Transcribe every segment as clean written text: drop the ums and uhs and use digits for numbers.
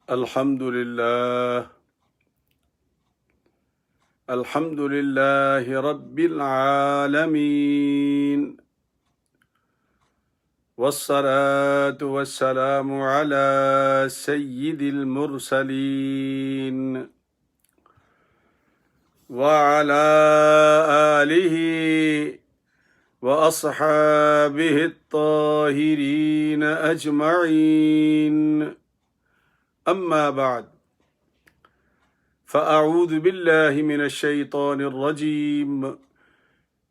الحمد لله رب العالمين، والصلاة والسلام على سيد المرسلين وعلى آله وأصحابه الطاهرين أجمعين. أما بعد، فأعوذ بالله من الشيطان الرجيم.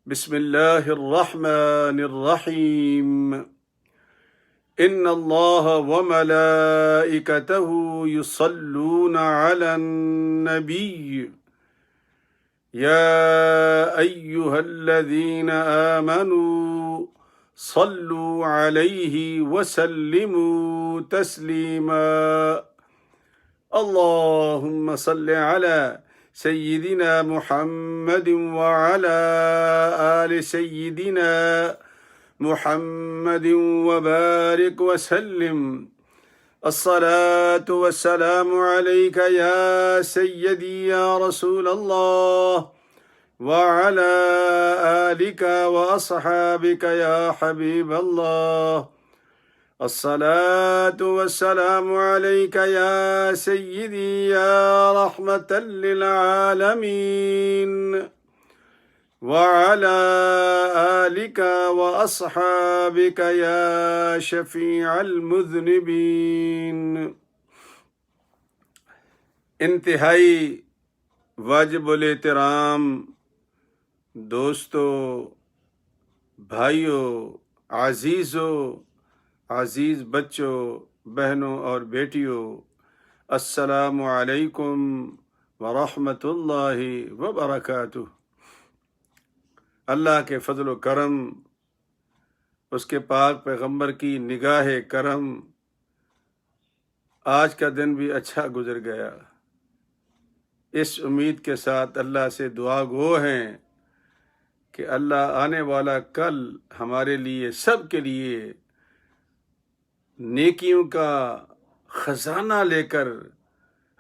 بسم الله الرحمن الرحيم. إن الله وملائكته يصلون على النبي يا أيها الذين آمنوا صلوا عليه وسلموا تسليما. اللهم صل على سيدنا محمد وعلى آل سيدنا محمد وبارك وسلم. الصلاة والسلام عليك يا سيدي يا رسول الله، وعلى آلك وأصحابك يا حبيب الله. الصلاة والسلام عليك يا سيدي يا رحمة للعالمين، وعلى آلك وأصحابك يا شفيع المذنبين. انتہائی واجب الاحترام دوستو، بھائیوں، عزیز بچوں، بہنوں اور بیٹیوں، السلام علیکم ورحمۃ اللہ وبرکاتہ. اللہ کے فضل و کرم، اس کے پاک پیغمبر کی نگاہ کرم، آج کا دن بھی اچھا گزر گیا. اس امید کے ساتھ اللہ سے دعا گو ہیں کہ اللہ آنے والا کل ہمارے لیے، سب کے لیے نیکیوں کا خزانہ لے کر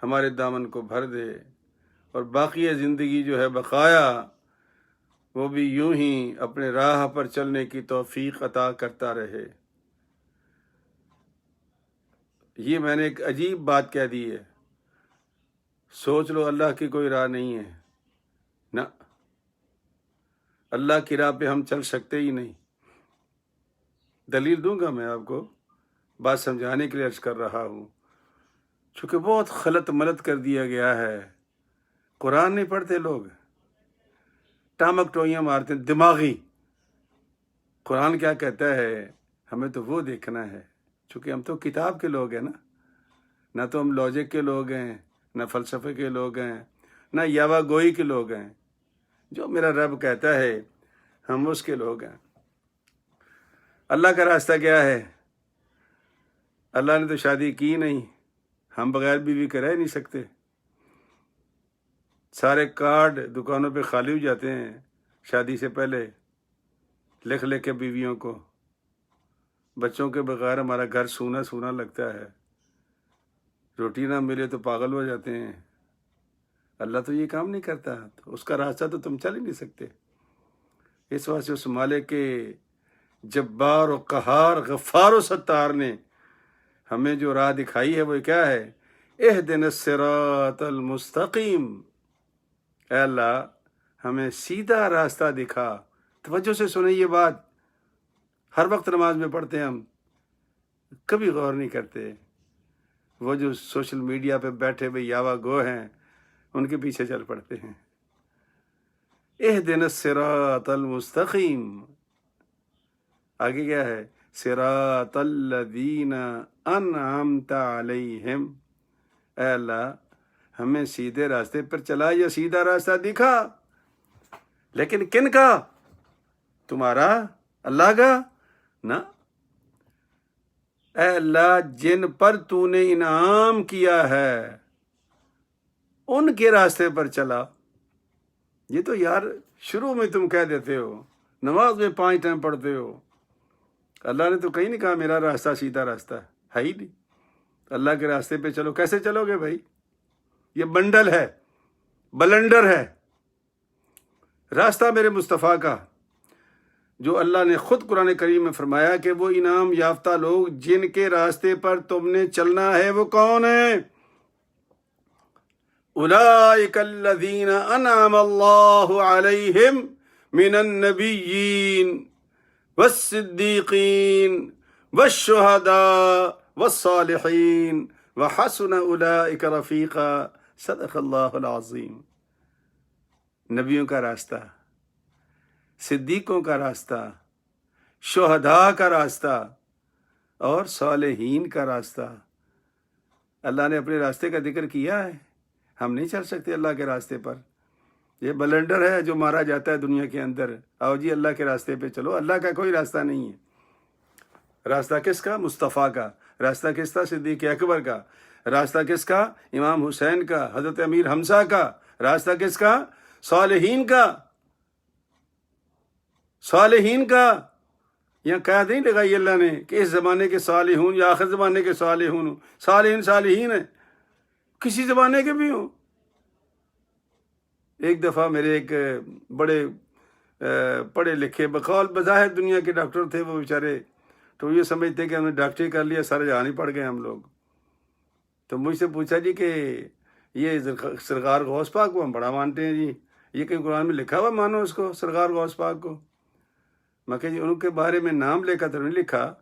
ہمارے دامن کو بھر دے، اور باقی زندگی جو ہے بقایا، وہ بھی یوں ہی اپنے راہ پر چلنے کی توفیق عطا کرتا رہے. یہ میں نے ایک عجیب بات کہہ دی ہے. سوچ لو اللہ کی کوئی راہ نہیں ہے، نہ، اللہ کی راہ پہ ہم چل سکتے ہی نہیں. دلیل دوں گا میں آپ کو، بات سمجھانے کے لیے عرض کر رہا ہوں. چونکہ بہت خلط ملط کر دیا گیا ہے. قرآن نہیں پڑھتے لوگ، ٹامک ٹوئیاں مارتے ہیں دماغی. قرآن کیا کہتا ہے ہمیں تو وہ دیکھنا ہے. چونکہ ہم تو کتاب کے لوگ ہیں نا، نہ تو ہم لاجک کے لوگ ہیں، نہ فلسفے کے لوگ ہیں، نہ یاوا گوئی کے لوگ ہیں. جو میرا رب کہتا ہے ہم اس کے لوگ ہیں. اللہ کا راستہ کیا ہے؟ اللہ نے تو شادی کی نہیں، ہم بغیر بیوی کے رہ نہیں سکتے. سارے کارڈ دکانوں پہ خالی ہو جاتے ہیں شادی سے پہلے، لکھ لکھ کے بیویوں کو. بچوں کے بغیر ہمارا گھر سونا سونا لگتا ہے. روٹی نہ ملے تو پاگل ہو جاتے ہیں. اللہ تو یہ کام نہیں کرتا، تو اس کا راستہ تو تم چل ہی نہیں سکتے. اس واسطے اس مالک کے جبار و قہار، غفار و ستار نے ہمیں جو راہ دکھائی ہے وہ کیا ہے؟ اہدنا الصراط المستقیم. اے اللہ ہمیں سیدھا راستہ دکھا. توجہ سے سنیں یہ بات. ہر وقت نماز میں پڑھتے ہیں ہم، کبھی غور نہیں کرتے. وہ جو سوشل میڈیا پہ بیٹھے ہوئے یاوا گو ہیں ان کے پیچھے چل پڑتے ہیں. اہدنا الصراط المستقیم. آگے کیا ہے؟ صراط الذین انعمت علیہم. اے اللہ ہمیں سیدھے راستے پر چلا، یا سیدھا راستہ دکھا. لیکن کن کا؟ تمہارا، اللہ کا؟ نہ. اے اللہ جن پر تو نے انعام کیا ہے ان کے راستے پر چلا. یہ تو یار شروع میں تم کہہ دیتے ہو، نماز میں 5 ٹائم پڑھتے ہو. اللہ نے تو کہیں نہیں کہا میرا راستہ سیدھا راستہ ہے ہی نہیں. اللہ کے راستے پہ چلو. کیسے چلو گے بھائی؟ یہ بنڈل ہے، بلنڈر ہے. راستہ میرے مصطفیٰ کا جو اللہ نے خود قرآن کریم میں فرمایا کہ وہ انعام یافتہ لوگ جن کے راستے پر تم نے چلنا ہے وہ کون ہیں؟ اولئک الذین انعم اللہ علیہم من النبیین والصدیقین والشہداء والصالحین وحسن اولئک رفیقا. صدق اللہ العظیم. نبیوں کا راستہ، صدیقوں کا راستہ، شہداء کا راستہ اور صالحین کا راستہ. اللہ نے اپنے راستے کا ذکر کیا ہے. ہم نہیں چل سکتے اللہ کے راستے پر. یہ بلنڈر ہے جو مارا جاتا ہے دنیا کے اندر. آؤ جی اللہ کے راستے پہ چلو. اللہ کا کوئی راستہ نہیں ہے. راستہ کس کا؟ مصطفیٰ کا. راستہ کس کا؟ صدیق اکبر کا. راستہ کس کا؟ امام حسین کا، حضرت امیر حمزہ کا. راستہ کس کا؟ صالحین کا. صالحین کا. یہاں قید نہیں لگائی اللہ نے کہ اس زمانے کے صالحون یا آخر زمانے کے صالحون. صالحین صالحین ہیں، کسی زمانے کے بھی ہوں. ایک دفعہ میرے ایک بڑے پڑھے لکھے بقول بظاہر دنیا کے ڈاکٹر تھے وہ بیچارے، تو یہ سمجھتے کہ ہم نے ڈاکٹری کر لیا، سارے جہان ہی پڑھ گئے ہم لوگ. تو مجھ سے پوچھا جی کہ یہ سرکار غوث پاک کو ہم بڑا مانتے ہیں جی، یہ کہیں قرآن میں لکھا ہوا مانو اس کو، سرکار غوث پاک کو؟ میں کہ جی ان کے بارے میں نام لے کر تو نہیں لکھا،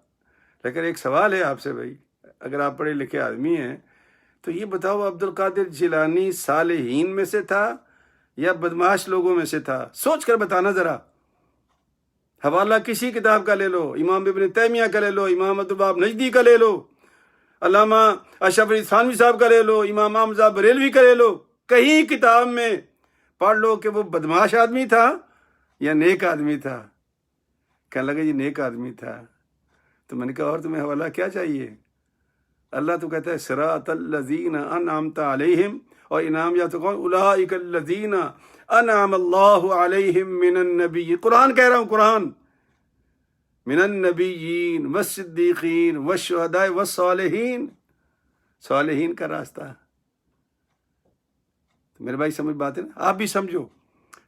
لیکن ایک سوال ہے آپ سے بھائی، اگر آپ پڑھے لکھے آدمی ہیں تو یہ بتاؤ عبد القادر جیلانی صالحین میں سے تھا یا بدمعاش لوگوں میں سے تھا؟ سوچ کر بتانا ذرا. حوالہ کسی کتاب کا لے لو، امام ابن تیمیہ کا لے لو، امام عبدالوہاب نجدی کا لے لو، علامہ اشرف علی تھانوی صاحب کا لے لو، امام حمزہ بریلوی کا لے لو. کہیں کتاب میں پڑھ لو کہ وہ بدمعاش آدمی تھا یا نیک آدمی تھا. کہنے لگا جی نیک آدمی تھا. تو میں نے کہا اور تمہیں حوالہ کیا چاہیے؟ اللہ تو کہتا ہے صراط الذین انعمت علیہم، اور انعام یا تو کون؟ اولئک الذین انعم اللہ علیہم من النبی. قرآن کہہ رہا ہوں، قرآن. من النبیین والصدیقین والشہداء والصالحین. صالحین کا راستہ. تو میرے بھائی سمجھ بات ہے نا؟ آپ بھی سمجھو.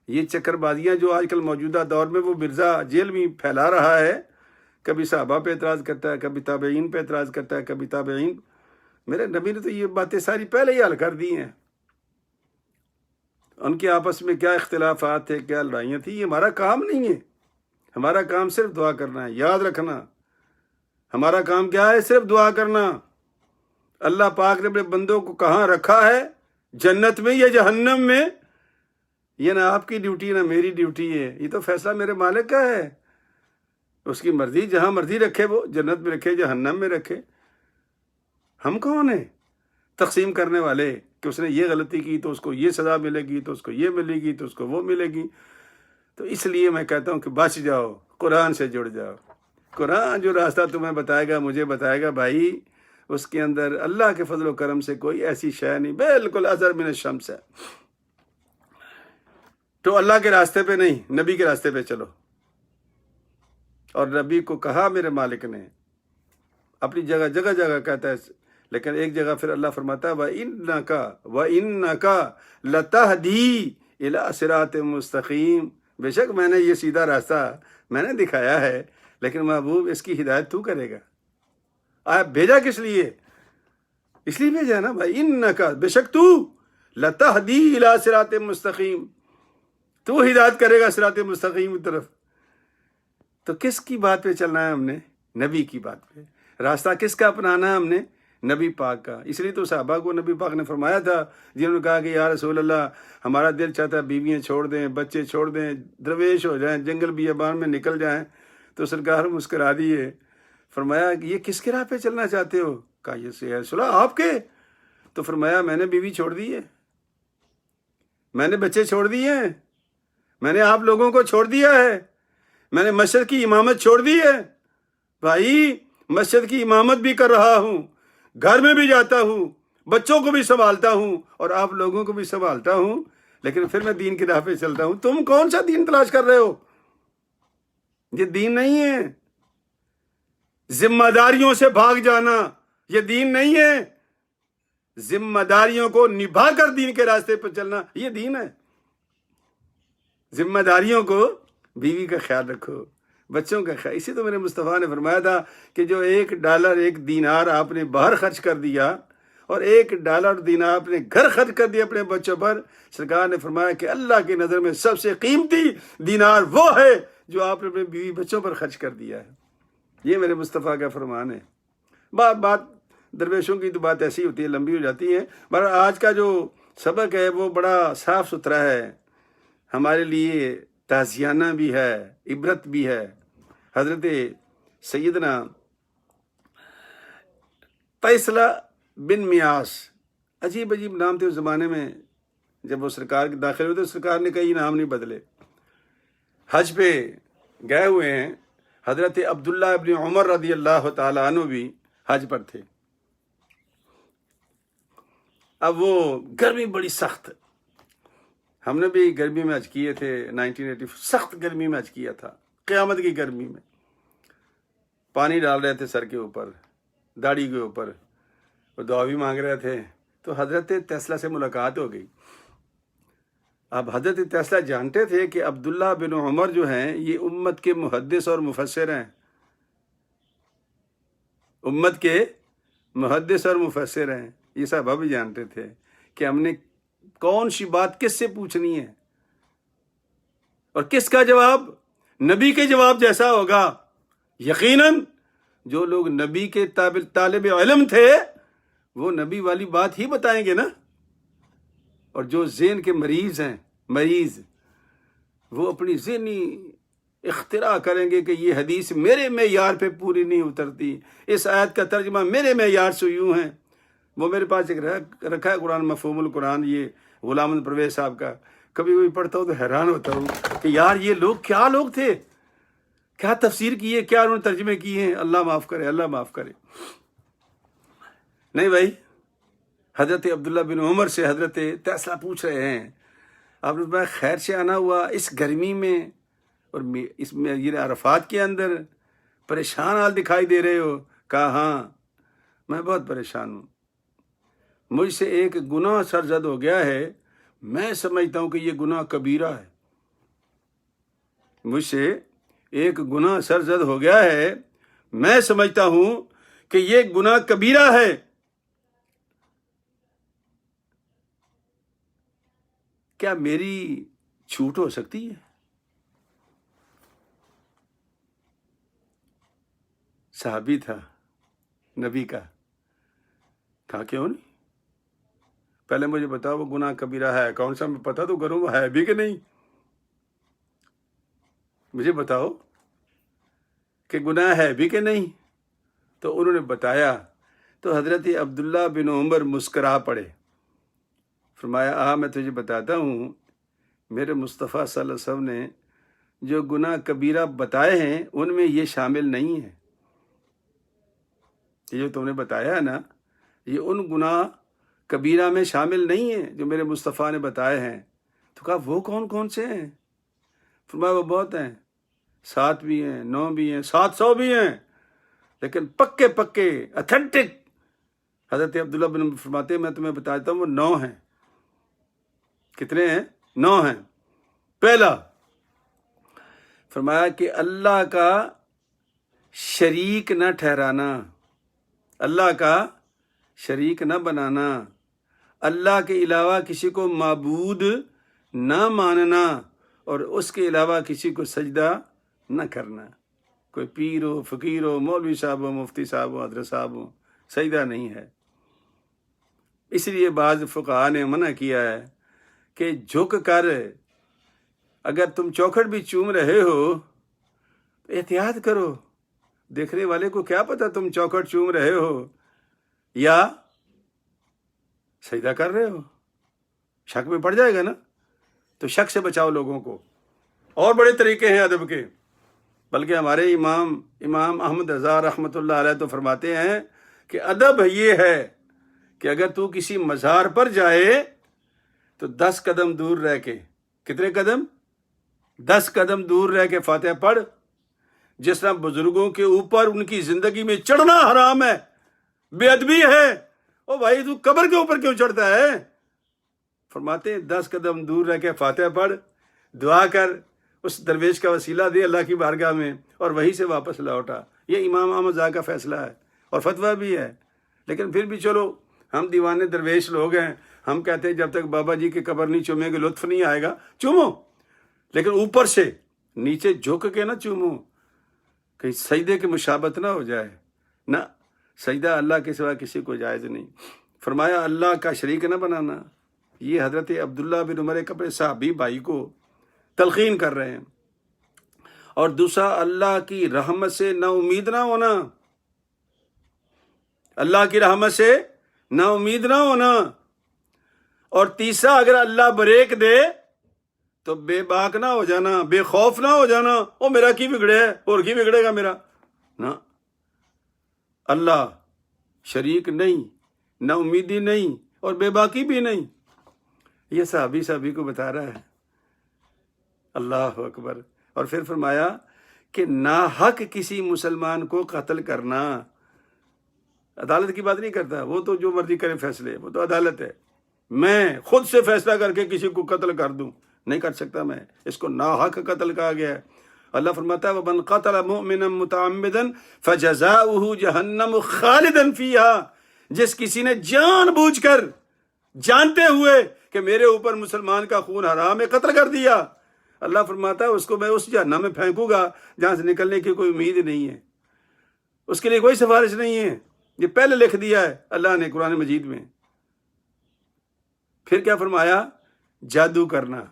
یہ چکر بازیاں جو آج کل موجودہ دور میں وہ مرزا جیل میں پھیلا رہا ہے، کبھی صحابہ پہ اعتراض کرتا ہے، کبھی تابعین پہ اعتراض کرتا ہے، کبھی تابعین. میرے نبی نے تو یہ باتیں ساری پہلے ہی حل کر دی ہیں. ان کے آپس میں کیا اختلافات تھے، کیا لڑائیاں تھیں، یہ ہمارا کام نہیں ہے. ہمارا کام صرف دعا کرنا ہے. یاد رکھنا ہمارا کام کیا ہے؟ صرف دعا کرنا. اللہ پاک نے اپنے بندوں کو کہاں رکھا ہے، جنت میں یا جہنم میں، یہ نہ آپ کی ڈیوٹی نہ میری ڈیوٹی ہے. یہ تو فیصلہ میرے مالک کا ہے. اس کی مرضی، جہاں مرضی رکھے، وہ جنت میں رکھے، جہنم میں رکھے. ہم کون ہیں تقسیم کرنے والے کہ اس نے یہ غلطی کی تو اس کو یہ سزا ملے گی، تو اس کو یہ ملے گی، تو اس کو وہ ملے گی. تو اس لیے میں کہتا ہوں کہ بچ جاؤ، قرآن سے جڑ جاؤ. قرآن جو راستہ تمہیں بتائے گا، مجھے بتائے گا بھائی، اس کے اندر اللہ کے فضل و کرم سے کوئی ایسی شے نہیں، بالکل ازہر من الشمس ہے. تو اللہ کے راستے پہ نہیں، نبی کے راستے پہ چلو. اور نبی کو کہا میرے مالک نے، اپنی جگہ جگہ جگہ کہتا ہے، لیکن ایک جگہ پھر اللہ فرماتا ہے وَإِنَّكَ لَتَهْدِي إِلَىٰ صِرَاطٍ مُسْتَقِيمٍ. بے شک میں نے یہ سیدھا راستہ میں نے دکھایا ہے، لیکن محبوب اس کی ہدایت تو کرے گا. آپ بھیجا کس لیے؟ اس لیے بھیجا نا بھائی، انکا بے شک تو لتہدی الی صراط مستقیم، تو ہدایت کرے گا صراط مستقیم کی طرف. تو کس کی بات پہ چلنا ہے ہم نے؟ نبی کی بات پہ. راستہ کس کا اپنانا ہے ہم نے؟ نبی پاک کا. اس لیے تو صحابہ کو نبی پاک نے فرمایا تھا، جنہوں نے کہا کہ یا رسول اللہ ہمارا دل چاہتا ہے بیویاں چھوڑ دیں، بچے چھوڑ دیں، درویش ہو جائیں، جنگل بیابان میں نکل جائیں. تو سرکار مسکرا دیے، فرمایا کہ یہ کس کی راہ پہ چلنا چاہتے ہو؟ کہا یہ رسول اللہ آپ کے. تو فرمایا میں نے بیوی چھوڑ دی ہے، میں نے بچے چھوڑ دیے ہیں، میں نے آپ لوگوں کو چھوڑ دیا ہے، میں نے مسجد کی امامت چھوڑ دی ہے. بھائی مسجد کی امامت بھی کر رہا ہوں، گھر میں بھی جاتا ہوں، بچوں کو بھی سنبھالتا ہوں اور آپ لوگوں کو بھی سنبھالتا ہوں، لیکن پھر میں دین کی راہ پہ چلتا ہوں. تم کون سا دین تلاش کر رہے ہو؟ یہ دین نہیں ہے. ذمہ داریوں سے بھاگ جانا یہ دین نہیں ہے. ذمہ داریوں کو نبھا کر دین کے راستے پر چلنا، یہ دین ہے۔ ذمہ داریوں کو، بیوی کا خیال رکھو، بچوں کا خیال۔ اسی تو میرے مصطفیٰ نے فرمایا تھا کہ جو $1 1 دینار آپ نے باہر خرچ کر دیا اور $1 دینار آپ نے گھر خرچ کر دیا اپنے بچوں پر، سرکار نے فرمایا کہ اللہ کی نظر میں سب سے قیمتی دینار وہ ہے جو آپ نے اپنے بیوی بچوں پر خرچ کر دیا ہے۔ یہ میرے مصطفیٰ کا فرمان ہے۔ بات درویشوں کی تو بات ایسی ہوتی ہے، لمبی ہو جاتی ہے، مگر آج کا جو سبق ہے وہ بڑا صاف ستھرا ہے، ہمارے لیے تعزیانہ بھی ہے، عبرت بھی ہے۔ حضرت سیدنا فیصلہ بن میاس، عجیب عجیب نام تھے اس زمانے میں، جب وہ سرکار کے داخل ہوئے تو سرکار نے کئی نام نہیں بدلے۔ حج پہ گئے ہوئے ہیں، حضرت عبداللہ ابن عمر رضی اللہ تعالیٰ عنہ بھی حج پر تھے۔ اب وہ گرمی بڑی سخت، ہم نے بھی گرمی میں حج کیے تھے 1980، سخت گرمی میں حج کیا تھا، قیامت کی گرمی میں۔ پانی ڈال رہے تھے سر کے اوپر، داڑھی کے اوپر، اور دعا بھی مانگ رہے تھے، تو حضرت تیسلا سے ملاقات ہو گئی۔ اب حضرت تیسلا جانتے تھے کہ عبداللہ بن عمر جو ہیں یہ امت کے محدث اور مفسر ہیں، امت کے محدث اور مفسر ہیں۔ یہ صحابہ بھی جانتے تھے کہ ہم نے کون سی بات کس سے پوچھنی ہے اور کس کا جواب نبی کے جواب جیسا ہوگا۔ یقیناً جو لوگ نبی کے طالب علم تھے وہ نبی والی بات ہی بتائیں گے نا، اور جو ذہن کے مریض وہ اپنی ذہنی اختراع کریں گے کہ یہ حدیث میرے معیار پہ پوری نہیں اترتی، اس آیت کا ترجمہ میرے معیار سے یوں ہے۔ وہ میرے پاس ایک رکھا ہے قرآن مفہوم القرآن، یہ غلام احمد پرویز صاحب کا، کبھی کبھی پڑھتا ہوں تو حیران ہوتا ہوں کہ یار یہ لوگ کیا لوگ تھے، کیا تفسیر کی ہے، کیا انہوں نے ترجمے کیے ہیں۔ اللہ معاف کرے، اللہ معاف کرے۔ نہیں بھائی، حضرت عبداللہ بن عمر سے حضرت تیسلا پوچھ رہے ہیں، آپ نے خیر سے آنا ہوا اس گرمی میں اور اس میں یہ عرفات کے اندر پریشان حال دکھائی دے رہے ہو؟ کہا ہاں میں بہت پریشان ہوں، مجھ سے ایک گناہ سرزد ہو گیا ہے، میں سمجھتا ہوں کہ یہ گناہ کبیرہ ہے، مجھ سے ایک گناہ سرزد ہو گیا ہے، میں سمجھتا ہوں کہ یہ گناہ کبیرہ ہے۔ کیا میری چھوٹ ہو سکتی ہے؟ صحابی تھا نبی کا، کہا کیوں نہیں، پہلے مجھے بتاؤ وہ گناہ کبیرہ ہے کون سا، میں پتہ تو کروں وہ ہے بھی کہ نہیں، مجھے بتاؤ کہ گناہ ہے بھی کہ نہیں۔ تو انہوں نے بتایا تو حضرت عبداللہ بن عمر مسکرا پڑے، فرمایا میں تجھے بتاتا ہوں، میرے مصطفیٰ صلی اللہ علیہ وسلم نے جو گناہ کبیرہ بتائے ہیں ان میں یہ شامل نہیں ہے، یہ جو تم نے بتایا ہے نا یہ ان گناہ کبیرہ میں شامل نہیں ہے جو میرے مصطفیٰ نے بتائے ہیں۔ تو کہا وہ کون کون سے ہیں؟ فرمایا وہ بہت ہیں، 7 بھی ہیں، 9 بھی ہیں، 700 بھی ہیں، لیکن پکے اتھینٹک۔ حضرت عبداللہ بن فرماتے ہیں میں تمہیں بتاتا ہوں وہ 9 ہیں۔ کتنے ہیں؟ 9 ہیں۔ پہلا فرمایا کہ اللہ کا شریک نہ ٹھہرانا، اللہ کا شریک نہ بنانا، اللہ کے علاوہ کسی کو معبود نہ ماننا اور اس کے علاوہ کسی کو سجدہ نہ کرنا۔ کوئی پیر ہو، فقیر ہو، مولوی صاحب ہو، مفتی صاحب ہو، حضرت صاحب ہو، سجدہ نہیں ہے۔ اس لیے بعض فقہاء نے منع کیا ہے کہ جھک کر اگر تم چوکھٹ بھی چوم رہے ہو تو احتیاط کرو، دیکھنے والے کو کیا پتا تم چوکھٹ چوم رہے ہو یا سجدہ کر رہے ہو، شک میں پڑ جائے گا نا، تو شک سے بچاؤ لوگوں کو۔ اور بڑے طریقے ہیں ادب کے، بلکہ ہمارے امام احمد رضا رحمۃ اللہ علیہ تو فرماتے ہیں کہ ادب یہ ہے کہ اگر تو کسی مزار پر جائے تو 10 قدم دور رہ کے، کتنے قدم؟ 10 قدم دور رہ کے فاتحہ پڑھ۔ جس طرح بزرگوں کے اوپر ان کی زندگی میں چڑھنا حرام ہے، بے ادبی ہے، او بھائی تو قبر کے اوپر کیوں چڑھتا ہے؟ فرماتے ہیں 10 قدم دور رہ کے فاتحہ پڑھ، دعا کر، اس درویش کا وسیلہ دے اللہ کی بارگاہ میں، اور وہیں سے واپس لوٹا۔ یہ امام احمد ضیاء کا فیصلہ ہے اور فتویٰ بھی ہے۔ لیکن پھر بھی چلو، ہم دیوانے درویش لوگ ہیں، ہم کہتے ہیں جب تک بابا جی کی قبر نہیں چومیں گے لطف نہیں آئے گا۔ چومو، لیکن اوپر سے، نیچے جھک کے نہ چومو، کہیں سجدے کی مشابت نہ ہو جائے۔ نہ، سجدہ اللہ کے سوا کسی کو جائز نہیں۔ فرمایا اللہ کا شریک نہ بنانا۔ یہ حضرت عبداللہ بن عمر ایک اپنے صحابی بھائی کو تلقین کر رہے ہیں۔ اور دوسرا، اللہ کی رحمت سے نا امید نہ ہونا، اللہ کی رحمت سے نا امید نہ ہونا۔ اور تیسرا، اگر اللہ بریک دے تو بے باک نہ ہو جانا، بے خوف نہ ہو جانا، او میرا کی بگڑے ہے اور کی بگڑے گا میرا۔ نہ، اللہ شریک نہیں، نا امیدی نہیں اور بے باکی بھی نہیں۔ یہ صحابی کو بتا رہا ہے۔ اللہ اکبر۔ اور پھر فرمایا کہ ناحق کسی مسلمان کو قتل کرنا، عدالت کی بات نہیں کرتا، وہ تو جو مرضی کرے فیصلے، وہ تو عدالت ہے۔ میں خود سے فیصلہ کر کے کسی کو قتل کر دوں، نہیں کر سکتا میں، اس کو ناحق قتل کہا گیا ہے۔ اللہ فرماتا ہے وَمَنْ قَتَلَ مُؤْمِنًا مُتَعَمِّدًا فَجَزَاؤُهُ جَهَنَّمُ خَالِدًا فِيهَا، جس کسی نے جان بوجھ کر، جانتے ہوئے کہ میرے اوپر مسلمان کا خون حرام ہے، قتل کر دیا، اللہ فرماتا ہے اس کو میں اس جہنم میں پھینکوں گا جہاں سے نکلنے کی کوئی امید نہیں ہے، اس کے لیے کوئی سفارش نہیں ہے۔ یہ پہلے لکھ دیا ہے اللہ نے قرآن مجید میں۔ پھر کیا فرمایا؟ جادو کرنا۔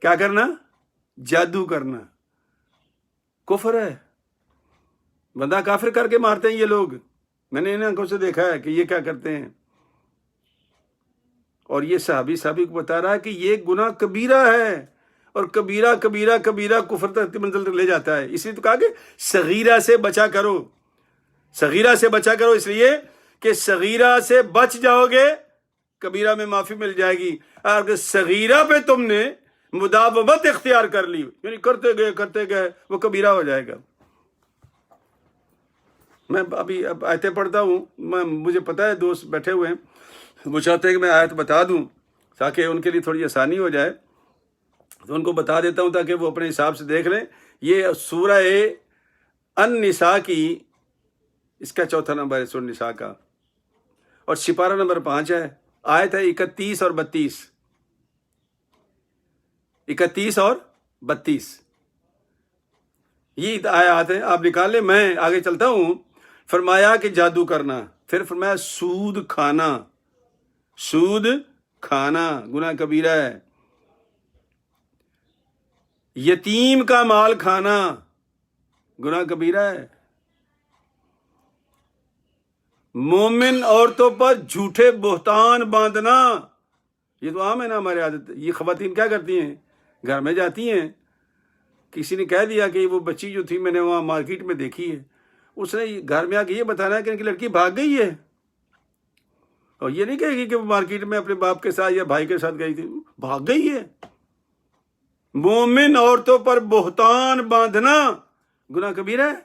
کیا کرنا؟ جادو کرنا کفر ہے۔ بندہ کافر کر کے مارتے ہیں یہ لوگ، میں نے ان آنکھوں سے دیکھا ہے کہ یہ کیا کرتے ہیں۔ اور یہ صحابی کو بتا رہا ہے کہ یہ گناہ کبیرہ ہے، اور کبیرہ کبیرہ کبیرہ کفر تک منزل تک لے جاتا ہے۔ اس لیے تو کہا کہ صغیرہ سے بچا کرو، صغیرہ سے بچا کرو، اس لیے کہ صغیرہ سے بچ جاؤ گے کبیرہ میں معافی مل جائے گی۔ اگر صغیرہ پہ تم نے مداومت اختیار کر لی، یعنی کرتے گئے وہ کبیرہ ہو جائے گا۔ میں ابھی اب آیتیں پڑھتا ہوں، مجھے پتا ہے دوست بیٹھے ہوئے ہیں، وہ چاہتے ہیں کہ میں آیت بتا دوں تاکہ ان کے لیے تھوڑی آسانی ہو جائے، تو ان کو بتا دیتا ہوں تاکہ وہ اپنے حساب سے دیکھ لیں۔ یہ سورہ النساء کی، اس کا چوتھا نمبر ہے سورہ النساء کا، اور سپارہ نمبر 5 ہے، آیت ہے 31 اور 32، 31 اور 32 یہ آیات ہیں، آپ نکال لیں، میں آگے چلتا ہوں۔ فرمایا کہ جادو کرنا، پھر فرمایا سود کھانا، سود کھانا گناہ کبیرہ ہے، یتیم کا مال کھانا گناہ کبیرہ ہے، مومن عورتوں پر جھوٹے بہتان باندھنا، یہ تو عام ہے نا ہمارے عادت۔ یہ خواتین کیا کرتی ہیں؟ گھر میں جاتی ہیں، کسی نے کہہ دیا کہ وہ بچی جو تھی میں نے وہاں مارکیٹ میں دیکھی ہے، اس نے گھر میں آ کے یہ بتانا ہے کہ ان کی لڑکی بھاگ گئی ہے، اور یہ نہیں کہے گی کہ وہ مارکیٹ میں اپنے باپ کے ساتھ یا بھائی کے ساتھ گئی تھی، بھاگ گئی ہے۔ مومن عورتوں پر بہتان باندھنا گناہ کبیرہ ہے۔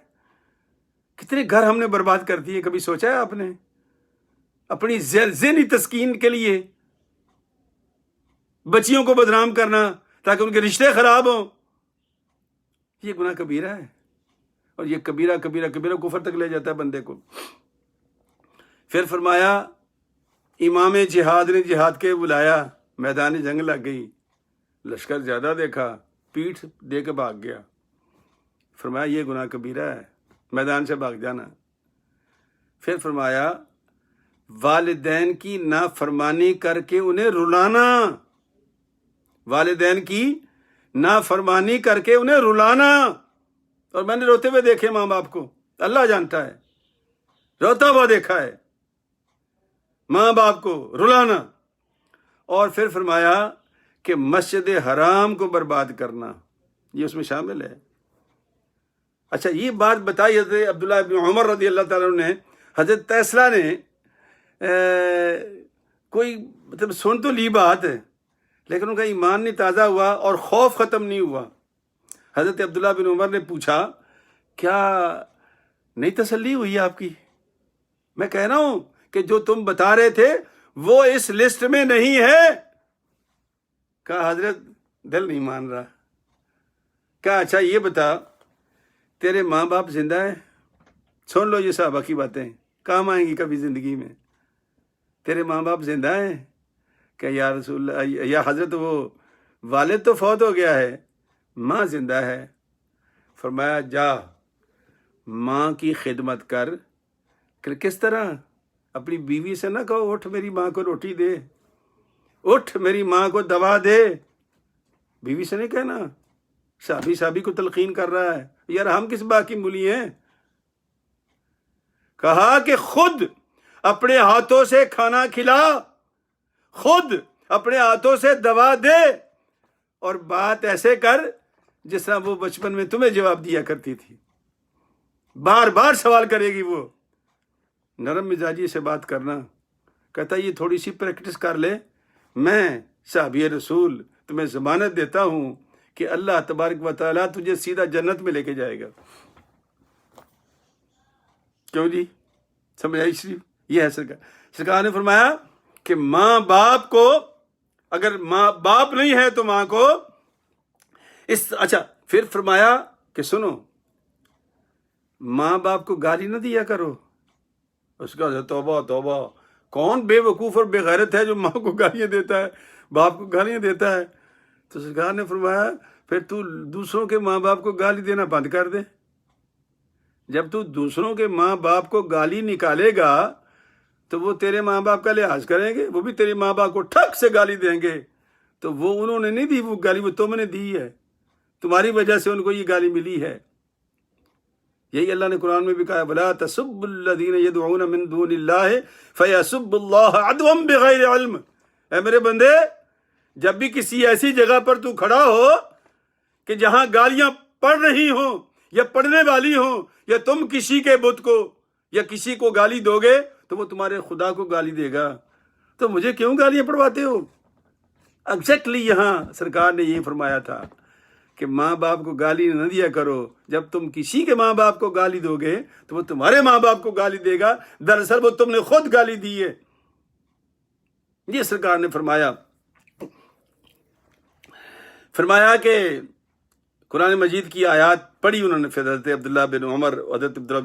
کتنے گھر ہم نے برباد کر دیے، کبھی سوچا ہے آپ نے؟ اپنی ذہنی تسکین کے لیے بچیوں کو بدنام کرنا تاکہ ان کے رشتے خراب ہوں، یہ گناہ کبیرہ ہے، اور یہ کبیرہ کبیرہ کبیرہ کفر تک لے جاتا ہے بندے کو۔ پھر فرمایا امام جہاد نے جہاد کے بلایا، میدان جنگ لگ گئی، لشکر زیادہ دیکھا، پیٹھ دے کے بھاگ گیا، فرمایا یہ گناہ کبیرہ ہے، میدان سے بھاگ جانا۔ پھر فرمایا والدین کی نافرمانی کر کے انہیں رلانا، والدین کی نافرمانی کر کے انہیں رلانا، اور میں نے روتے ہوئے دیکھے ماں باپ کو، اللہ جانتا ہے، روتا ہوا دیکھا ہے ماں باپ کو رلانا۔ اور پھر فرمایا کہ مسجد حرام کو برباد کرنا، یہ اس میں شامل ہے۔ اچھا، یہ بات بتائی حضرت عبداللہ بن عمر رضی اللہ تعالیٰ عنہ نے، حضرت تیسرا نے کوئی مطلب سن تو لی بات ہے، لیکن ان کا ایمان نہیں تازہ ہوا اور خوف ختم نہیں ہوا۔ حضرت عبداللہ بن عمر نے پوچھا کیا نہیں تسلی ہوئی آپ کی؟ میں کہہ رہا ہوں کہ جو تم بتا رہے تھے وہ اس لسٹ میں نہیں ہے. کہا حضرت دل نہیں مان رہا. کہا اچھا یہ بتا تیرے ماں باپ زندہ ہیں؟ سن لو یہ صحابہ کی باتیں کام آئیں گی کبھی زندگی میں. تیرے ماں باپ زندہ ہیں؟ کہ یا رسول اللہ یا حضرت وہ والد تو فوت ہو گیا ہے، ماں زندہ ہے. فرمایا جا ماں کی خدمت کر. کہ کس طرح؟ اپنی بیوی سے نہ کہو اٹھ میری ماں کو روٹی دے، اٹھ میری ماں کو دوا دے. بیوی سے نہیں کہنا. صحابی کو تلقین کر رہا ہے یار ہم کس بات کی مولی ہیں. کہا کہ خود اپنے ہاتھوں سے کھانا کھلا، خود اپنے ہاتھوں سے دوا دے، اور بات ایسے کر جس طرح وہ بچپن میں تمہیں جواب دیا کرتی تھی. بار بار سوال کرے گی وہ. نرم مزاجی سے بات کرنا. کہتا یہ تھوڑی سی پریکٹس کر لے، میں صحابی رسول تمہیں ضمانت دیتا ہوں کہ اللہ تبارک و تعالیٰ تجھے سیدھا جنت میں لے کے جائے گا. کیوں جی؟ سمجھ آئی شریف؟ یہ ہے سرکار نے فرمایا کہ ماں باپ کو، اگر ماں باپ نہیں ہے تو ماں کو اچھا پھر فرمایا کہ سنو ماں باپ کو گالی نہ دیا کرو. اس کا توبہ توبہ، کون بے وقوف اور بے غیرت ہے جو ماں کو گالیاں دیتا ہے، باپ کو گالیاں دیتا ہے. تو سرکار نے فرمایا پھر تو دوسروں کے ماں باپ کو گالی دینا بند کر دے. جب تو دوسروں کے ماں باپ کو گالی نکالے گا تو وہ تیرے ماں باپ کا لحاظ کریں گے، وہ بھی تیرے ماں باپ کو ٹھک سے گالی دیں گے. تو وہ انہوں نے نہیں دی وہ گالی، وہ تم نے دی ہے، تمہاری وجہ سے ان کو یہ گالی ملی ہے. یہی اللہ نے قرآن میں بھی کہا وَلَا تَسُبُّوا الَّذِينَ يَدْعُونَ مِن دُونِ اللَّهِ فَيَسُبُّوا اللَّهَ عَدْوًا بِغَيْرِ عِلْمٍ. اے میرے بندے جب بھی کسی ایسی جگہ پر تو کھڑا ہو کہ جہاں گالیاں پڑ رہی ہوں یا پڑھنے والی ہوں، یا تم کسی کے بت کو یا کسی کو گالی دو گے تو وہ تمہارے خدا کو گالی دے گا. تو مجھے کیوں گالیاں پڑھواتے ہو؟ ایگزیکٹلی یہاں سرکار نے یہ فرمایا تھا کہ ماں باپ کو گالی نہ دیا کرو. جب تم کسی کے ماں باپ کو گالی دو گے تو وہ تمہارے ماں باپ کو گالی دے گا، دراصل وہ تم نے خود گالی دی ہے. یہ سرکار نے فرمایا کہ قرآن مجید کی آیات پڑھی انہوں نے. حضرت عبداللہ بن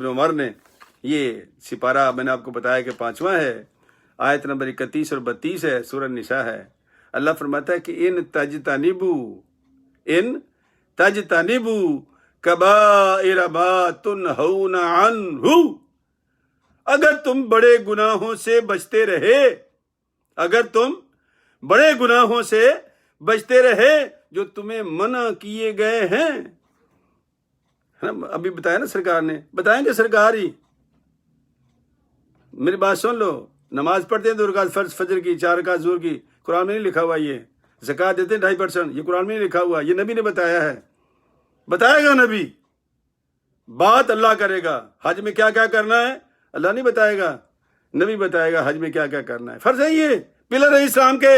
عمر نے یہ سپارہ میں نے آپ کو بتایا کہ 5واں ہے، آیت نمبر 31 اور 32 ہے، سورہ النساء ہے. اللہ فرماتا ہے کہ ان تجتنبوا کبائر ما تنہون عنہ، اگر تم بڑے گناہوں سے بچتے رہے، اگر تم بڑے گناہوں سے بچتے رہے جو تمہیں منع کیے گئے ہیں. ابھی بتایا نا سرکار نے، بتائیں گے سرکار ہی. میری بات سن لو، نماز پڑھتے ہیں 2 رکعت فرض فجر کی، 4 رکعت ظہر کی، قرآن میں نہیں لکھا ہوا. یہ زکوٰۃ دیتے ہیں 2.5%، یہ قرآن میں نہیں لکھا ہوا، یہ نبی نے بتایا ہے. بتائے گا نبی، بات اللہ کرے گا. حج میں کیا کیا کرنا ہے اللہ نہیں بتائے گا، نبی بتائے گا حج میں کیا کیا کرنا ہے. فرض ہے یہ پلر ہے اسلام کے.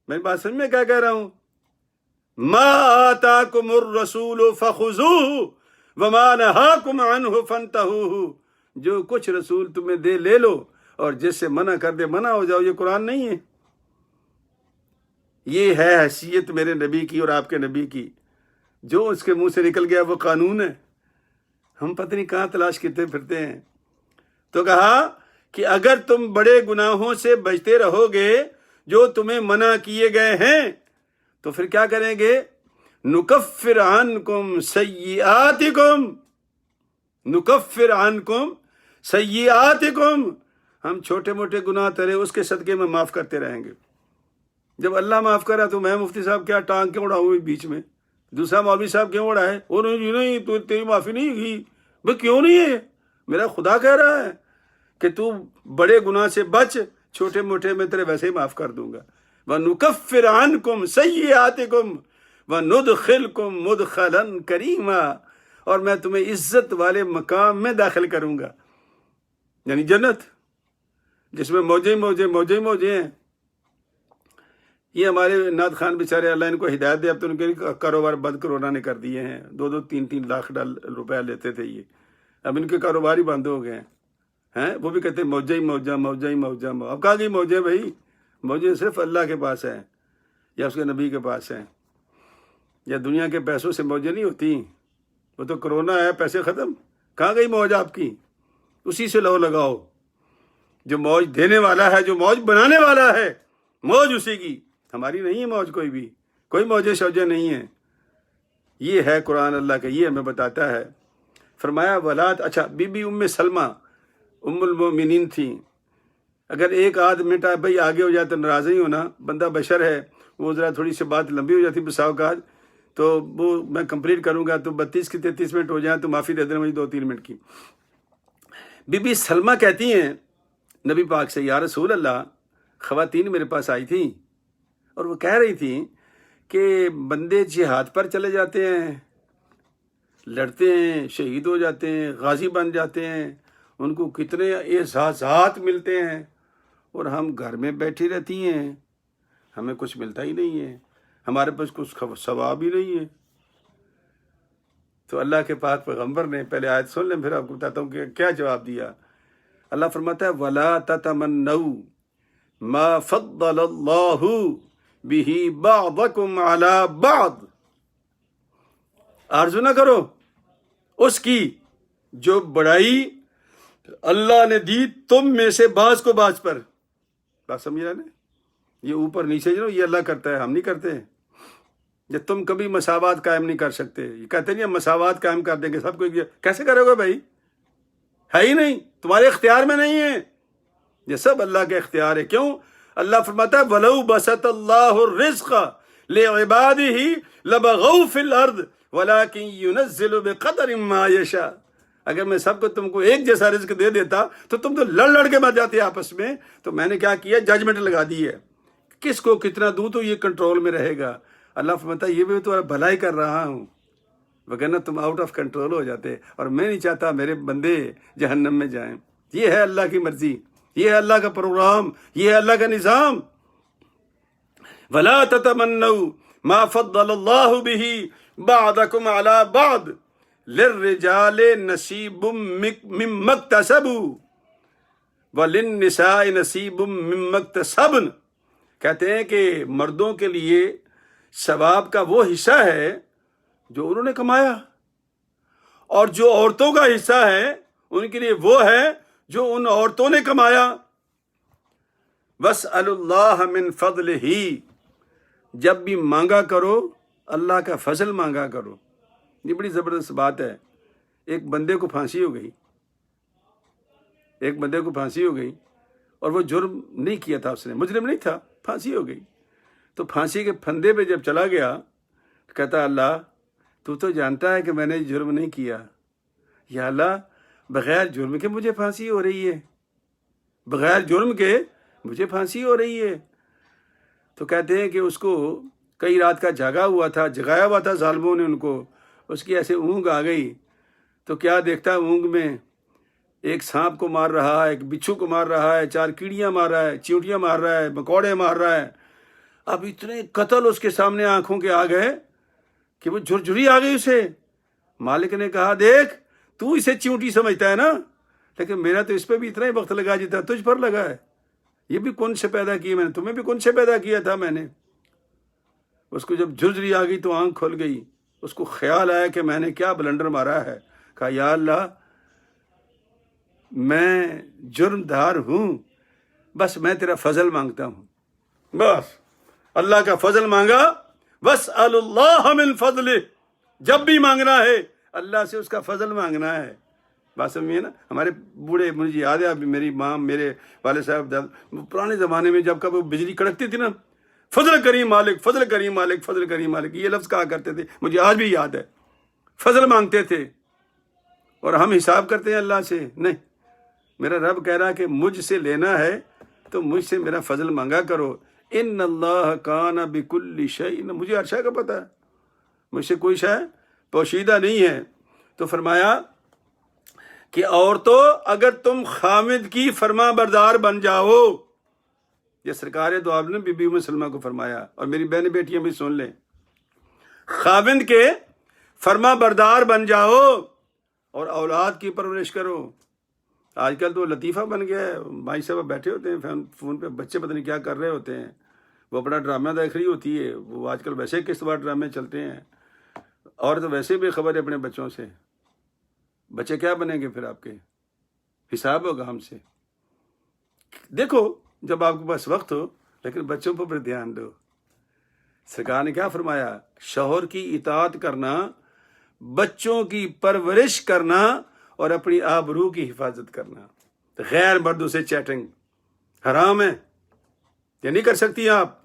میں بات سمجھ میں کیا کہہ رہا ہوں؟ ما آتاکم الرسول فخذوہ وما نہاکم عنہ فانتہوہ. جو کچھ رسول تمہیں دے لے لو، اور جس سے منع کر دے منع ہو جاؤ. یہ قرآن نہیں ہے، یہ ہے حیثیت میرے نبی کی اور آپ کے نبی کی. جو اس کے منہ سے نکل گیا وہ قانون ہے. ہم پتہ نہیں کہاں تلاش کرتے پھرتے ہیں. تو کہا کہ اگر تم بڑے گناہوں سے بچتے رہو گے جو تمہیں منع کیے گئے ہیں تو پھر کیا کریں گے؟ نکفر عنکم سیئاتکم، نکفر عنکم سیئاتکم، ہم چھوٹے موٹے گناہ تیرے اس کے صدقے میں معاف کرتے رہیں گے. جب اللہ معاف کرا تو میں مفتی صاحب کیا ٹانگ کیوں اڑاؤں بیچ میں؟ دوسرا مولوی صاحب کیوں اڑائے؟ وہ نہیں تو تیری معافی نہیں ہوئی. بھائی کیوں نہیں ہے؟ میرا خدا کہہ رہا ہے کہ تو بڑے گناہ سے بچ، چھوٹے موٹے میں تیرے ویسے ہی معاف کر دوں گا. وَنُكَفِّرْ عَنْكُمْ سَيِّئَاتِكُمْ وَنُدْخِلْكُمْ مُدْخَلًا كَرِيمًا، اور میں تمہیں عزت والے مقام میں داخل کروں گا، یعنی جنت جس میں موجے ہیں. یہ ہمارے نعت خان بیچارے اللہ ان کو ہدایت دے، اب تو ان کے کاروبار بند کرونا نے کر دیے ہیں. 2-3 لاکھ روپے لیتے تھے یہ، اب ان کے کاروبار ہی بند ہو گئے ہیں. ہیں، وہ بھی کہتے ہیں موجہ ہی موجہ، موجہ ہی موجہ۔ اب کہاں گئی موجیں بھائی؟ موجیں صرف اللہ کے پاس ہیں یا اس کے نبی کے پاس ہیں، یا دنیا کے پیسوں سے موجیں نہیں ہوتی۔ وہ تو کرونا ہے، پیسے ختم، کہاں گئی موج آپ کی؟ اسی سے لو لگاؤ، جو موج دینے والا ہے، جو موج بنانے والا ہے، موج اسی کی، ہماری نہیں ہے موج، کوئی موجیں شوجیں نہیں ہیں۔ یہ ہے قرآن اللہ کا، یہ ہمیں بتاتا ہے۔ فرمایا ولاد، اچھا بی بی ام سلمہ ام المؤمنین تھیں۔ اگر ایک آدھ منٹ بھائی آگے ہو جائے تو ناراض نہیں ہونا، بندہ بشر ہے، وہ ذرا تھوڑی سی بات لمبی ہو جاتی بسا اوقات، تو وہ میں کمپلیٹ کروں گا تو 32 کی 33 منٹ ہو جائیں تو معافی دے دینا مجھے 2-3 منٹ کی۔ بی بی سلمہ کہتی ہیں نبی پاک سے، یا رسول اللہ، خواتین میرے پاس آئی تھیں اور وہ کہہ رہی تھیں کہ بندے جہاد پر چلے جاتے ہیں، لڑتے ہیں، شہید ہو جاتے ہیں، غازی بن جاتے ہیں، ان کو کتنے اعزازات ملتے ہیں، اور ہم گھر میں بیٹھی رہتی ہیں، ہمیں کچھ ملتا ہی نہیں ہے، ہمارے پاس کچھ ثواب ہی نہیں ہے۔ تو اللہ کے پاک پیغمبر نے، پہلے آیت سن لیں پھر آپ کو بتاتا ہوں کہ کیا جواب دیا۔ اللہ فرماتا ہے وَلَا تَتَمَنَّوْا مَا فَضَّلَ اللَّهُ بِهِ بَعْضَكُمْ عَلَى بَعْضٍ، آرزو نہ کرو اس کی جو بڑائی اللہ نے دی تم میں سے بعض کو بعض پر۔ بات سمجھ رہے نا؟ یہ اوپر نیچے جو یہ اللہ کرتا ہے، ہم نہیں کرتے۔ جب تم کبھی مساوات قائم نہیں کر سکتے، یہ کہتے نہیں ہم مساوات قائم کر دیں گے سب کو، کیسے کرو گے بھائی؟ ہے ہی نہیں، تمہارے اختیار میں نہیں ہے، یہ سب اللہ کے اختیار ہے۔ کیوں؟ اللہ فرماتا ہے وَلَوْ بَسَطَ اللَّهُ الرِّزْقَ لِعِبَادِهِ لَبَغَوْا فِي الْأَرْضِ وَلَكِنْ يُنَزِّلُ بِقَدَرٍ مَا يَشَاءُ۔ اگر میں سب کو تم کو ایک جیسا رزق دے دیتا تو تم تو لڑ کے مر جاتے آپس میں۔ تو میں نے کیا کیا؟ ججمنٹ لگا دی ہے، کس کو کتنا دوں تو یہ کنٹرول میں رہے گا۔ اللہ فرماتا ہے یہ بھی تو بھلائی کر رہا ہوں، وگرنہ تم آؤٹ آف کنٹرول ہو جاتے، اور میں نہیں چاہتا میرے بندے جہنم میں جائیں۔ یہ ہے اللہ کی مرضی، یہ ہے اللہ کا پروگرام، یہ ہے اللہ کا نظام۔ وَلَا تَتَمَنَّوْا مَا فَضَّلَ اللَّهُ بِهِ بَعْضَكُمْ عَلَى بَعْضٍ لِلرِّجَالِ نَصِيبٌ مِّمَّا اكْتَسَبُوا وَلِلنِّسَاءِ نَصِيبٌ مِّمَّا اكْتَسَبْنَ۔ کہتے ہیں کہ مردوں کے لیے ثواب کا وہ حصہ ہے جو انہوں نے کمایا، اور جو عورتوں کا حصہ ہے ان کے لیے وہ ہے جو ان عورتوں نے کمایا۔ وَاسْأَلُوا اللَّهَ مِنْ فَضْلِهِ، جب بھی مانگا کرو اللہ کا فضل مانگا کرو۔ یہ بڑی زبردست بات ہے۔ ایک بندے کو پھانسی ہو گئی، ایک بندے کو پھانسی ہو گئی، اور وہ جرم نہیں کیا تھا، اس نے مجرم نہیں تھا، پھانسی ہو گئی۔ تو پھانسی کے پھندے پہ جب چلا گیا کہتا اللہ تو جانتا ہے کہ میں نے جرم نہیں کیا، یا اللہ بغیر جرم کے مجھے پھانسی ہو رہی ہے، بغیر جرم کے مجھے پھانسی ہو رہی ہے۔ تو کہتے ہیں کہ اس کو کئی رات کا جاگا ہوا تھا، جگایا ہوا تھا ظالموں نے ان کو، اس کی ایسے اونگ آ گئی تو کیا دیکھتا ہے اونگ میں ایک سانپ کو مار رہا ہے، ایک بچھو کو مار رہا ہے، 4 کیڑیاں مار رہا ہے، چیونٹیاں مار رہا ہے، مکوڑے مار رہا ہے۔ اب اتنے قتل اس کے سامنے آنکھوں کے آ گئے کہ وہ جھرجھری آ گئی اسے۔ مالک نے کہا دیکھ تو اسے چیونٹی سمجھتا ہے نا، لیکن میرا تو اس پہ بھی اتنا ہی وقت لگا جتنا تجھ پر لگا ہے، یہ بھی کون سے پیدا کی میں نے، تمہیں بھی کون سے پیدا کیا تھا میں نے۔ اس کو جب جھرجھری آ گئی تو آنکھ کھل گئی، اس کو خیال آیا کہ میں نے کیا بلنڈر مارا ہے۔ کہا یا اللہ میں جرم دار ہوں، بس میں تیرا فضل مانگتا ہوں۔ بس اللہ کا فضل مانگا، وَاسْأَلُوا اللَّهَ مِنْ فَضْلِهِ، جب بھی مانگنا ہے اللہ سے اس کا فضل مانگنا ہے۔ بات سمجھیے نا؟ ہمارے بوڑھے، مجھے یاد ہے ابھی میری ماں، میرے والد صاحب پرانے زمانے میں جب کبھی بجلی کڑکتی تھی نا، فضل کریم مالک، فضل کریم مالک، فضل کریم مالک، یہ لفظ کہا کرتے تھے، مجھے آج بھی یاد ہے۔ فضل مانگتے تھے، اور ہم حساب کرتے ہیں اللہ سے، نہیں، میرا رب کہہ رہا کہ مجھ سے لینا ہے تو مجھ سے میرا فضل مانگا کرو۔ ان اللہ کان بکل شیء، مجھے ہر شے کا پتہ ہے، مجھ سے کوئی شے پوشیدہ نہیں ہے۔ تو فرمایا کہ عورتوں اگر تم خامد کی فرما بردار بن جاؤ، یہ سرکار دو عالم نے بی بی ام سلمہ کو فرمایا، اور میری بہن بیٹیاں بھی سن لیں، خاوند کے فرما بردار بن جاؤ اور اولاد کی پرورش کرو۔ آج کل تو لطیفہ بن گیا ہے، مائی صاحب بیٹھے ہوتے ہیں فون پہ، بچے پتہ نہیں کیا کر رہے ہوتے ہیں، وہ اپنا ڈرامہ دیکھ رہی ہوتی ہے، وہ آج کل ویسے قسط وار ڈرامے چلتے ہیں، اور تو ویسے بھی خبر ہے اپنے بچوں سے، بچے کیا بنیں گے پھر آپ کے، حساب ہوگا ہم سے۔ دیکھو جب آپ کے پاس وقت ہو، لیکن بچوں پر دھیان دو۔ سرکار نے کیا فرمایا؟ شوہر کی اطاعت کرنا، بچوں کی پرورش کرنا اور اپنی آبرو کی حفاظت کرنا۔ غیر مردوں سے چیٹنگ حرام ہے، یہ نہیں کر سکتی آپ۔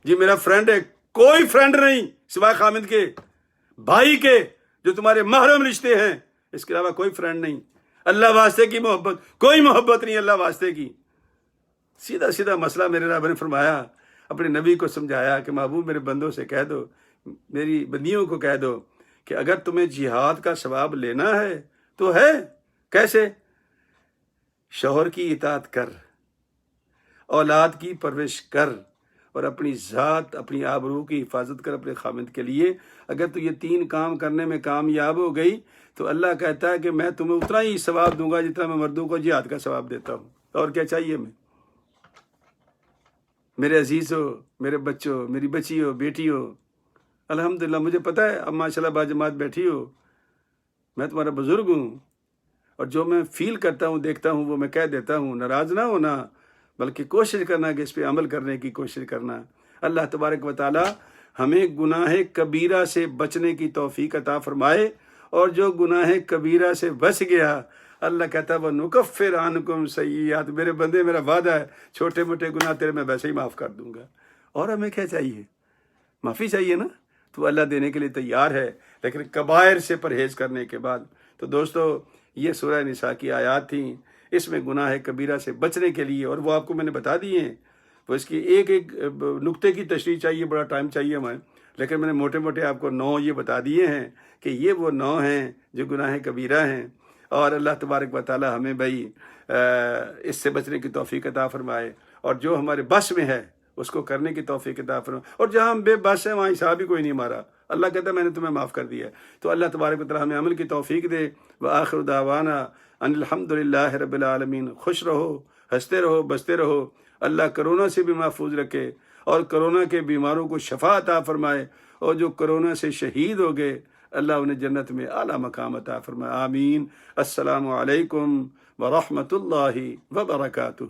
جی میرا فرینڈ ہے، کوئی فرینڈ نہیں سوائے خامد کے، بھائی کے، جو تمہارے محرم رشتے ہیں، اس کے علاوہ کوئی فرینڈ نہیں۔ اللہ واسطے کی محبت، کوئی محبت نہیں اللہ واسطے کی۔ سیدھا سیدھا مسئلہ میرے رب نے فرمایا، اپنے نبی کو سمجھایا کہ محبوب میرے بندوں سے کہہ دو، میری بندیوں کو کہہ دو کہ اگر تمہیں جہاد کا ثواب لینا ہے تو ہے۔ کیسے؟ شوہر کی اطاعت کر، اولاد کی پرورش کر، اور اپنی ذات، اپنی آبرو کی حفاظت کر اپنے خامد کے لیے۔ اگر تو یہ 3 کام کرنے میں کامیاب ہو گئی تو اللہ کہتا ہے کہ میں تمہیں اتنا ہی ثواب دوں گا جتنا میں مردوں کو جہاد کا ثواب دیتا ہوں۔ اور کیا چاہیے میں؟ میرے عزیزو، میرے بچوں، میری بچی ہو، بیٹی ہو، الحمدللہ مجھے پتہ ہے اب ماشاءاللہ باجماعت بیٹھی ہو، میں تمہارا بزرگ ہوں، اور جو میں فیل کرتا ہوں، دیکھتا ہوں، وہ میں کہہ دیتا ہوں۔ ناراض نہ ہونا، بلکہ کوشش کرنا کہ اس پہ عمل کرنے کی کوشش کرنا۔ اللہ تبارک و تعالی ہمیں گناہ کبیرہ سے بچنے کی توفیق عطا فرمائے، اور جو گناہ کبیرہ سے بچ گیا، اللہ کہتا ہے وَنُكَفِّرْ عَنْكُمْ سَيِّئَاتِكُمْ، میرے بندے میرا وعدہ ہے چھوٹے موٹے گناہ تیرے میں ویسے ہی معاف کر دوں گا۔ اور ہمیں کیا چاہیے؟ معافی چاہیے نا، تو اللہ دینے کے لیے تیار ہے، لیکن کبائر سے پرہیز کرنے کے بعد۔ تو دوستو یہ سورہ نساء کی آیات تھیں، اس میں گناہ کبیرہ سے بچنے کے لیے، اور وہ آپ کو میں نے بتا دیے ہیں، وہ اس کی ایک ایک نقطے کی تشریح چاہیے، بڑا ٹائم چاہیے ہمیں، لیکن میں نے موٹے موٹے آپ کو 9 یہ بتا دیے ہیں کہ یہ وہ 9 ہیں جو گناہ کبیرہ ہیں۔ اور اللہ تبارک و تعالی ہمیں بھائی اس سے بچنے کی توفیق عطا فرمائے، اور جو ہمارے بس میں ہے اس کو کرنے کی توفیق عطا فرمائے، اور جہاں ہم بے بس ہیں وہاں حساب ہی کوئی نہیں ہمارا، اللہ کہتا ہے میں نے تمہیں معاف کر دیا ہے۔ تو اللہ تبارک و تعالی ہمیں عمل کی توفیق دے۔ وآخر دعوانا ان الحمدللہ رب العالمین۔ خوش رہو، ہنستے رہو، بستے رہو۔ اللہ کرونا سے بھی محفوظ رکھے، اور کرونا کے بیماروں کو شفا عطا فرمائے، اور جو کرونا سے شہید ہو گئے اللہ انہیں جنت میں اعلیٰ مقام عطا فرمائے۔ آمین۔ السلام علیکم ورحمۃ اللہ وبرکاتہ۔